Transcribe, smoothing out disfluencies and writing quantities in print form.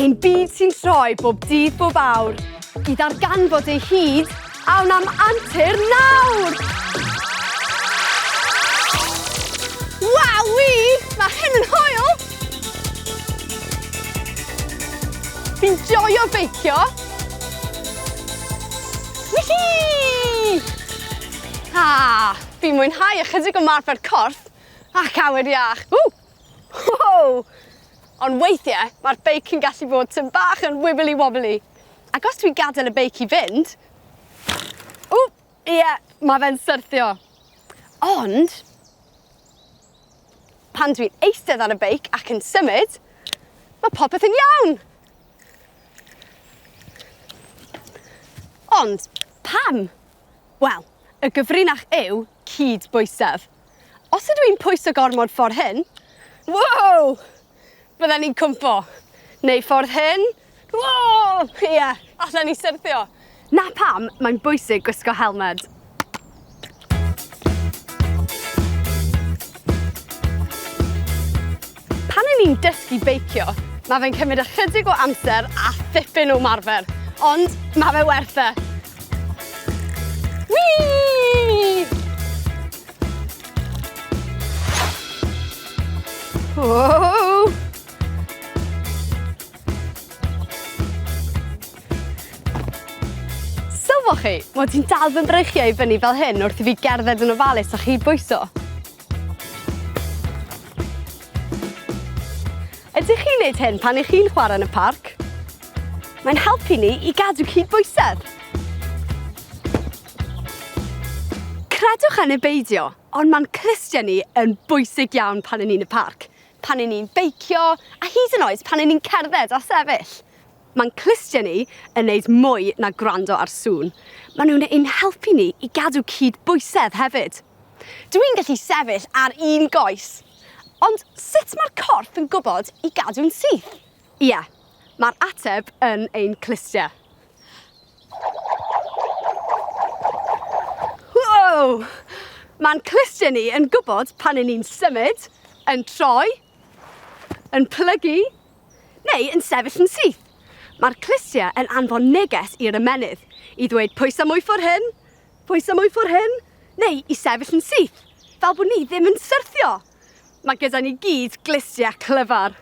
Ein byd sy'n troi bob dydd bob awr I ddarganfod ei hyd awn am antur nawr! Wawi! Mae hyn yn hwyl! Fi'n joio beicio! Wihi! Fi'n mwynhau ychydig o marfer corff ac awyr iach. Ond weithiau, mae'r beic yn gallu bod tym bach yn wibbly-wobbly. Ac os dwi'n gadael y beic I fynd, mae fe'n syrthio. Ond, pan dwi'n eistedd ar y beic ac yn symud, mae popeth yn iawn. Ond, pam? Wel, y gyfrinach yw cydbwysedd. Os ydw i'n pwyso gormod ffordd hyn, bydden ni'n cwmpo. Neu ffordd hyn, allan ni syrthio. Na pam, mae'n bwysig gwisgo helmed. Pan yn ni'n dysgu beicio, mae fe'n cymryd ychydig o amser a thipyn o marfer, ond mae fe werth e. Whee! Whoa! Sylwch chi, mod i'n dal fy mreichiau I fyny fel hyn wrth I fi gerdded yn ofalus a chydbwyso. Ydych chi'n neud hyn pan ych chi'n chwarae yn y parc? Mae'n helpu ni I gadw cydbwysedd. Credwch yn y beidio, ond mae'n clystiau ni yn bwysig iawn pan yn ni'n y parc. Pan yn ni'n beicio, a hyd yn oed pan yn ni'n cerdded a sefyll. Mae'n clystiau ni yn neud mwy na gwrando ar sŵn. Maen nhw'n ein helpu ni I gadw cydbwysedd hefyd. Dwi'n gallu sefyll ar un goes, ond sut mae'r corff yn gwybod I gadw'n syth? Ie, mae'r ateb yn ein clystiau. Mae'n clystiau ni yn gwybod pan yn ni'n symud, yn troi, yn plygu, neu yn sefyll yn syth. Mae'r clystiau yn anfon neges i'r ymennydd I ddweud pwysa mwy ffordd hyn, pwysa mwy ffordd hyn, neu I sefyll yn syth, fel bod ni ddim yn syrthio. Mae gyda ni gyd glystiau clyfar.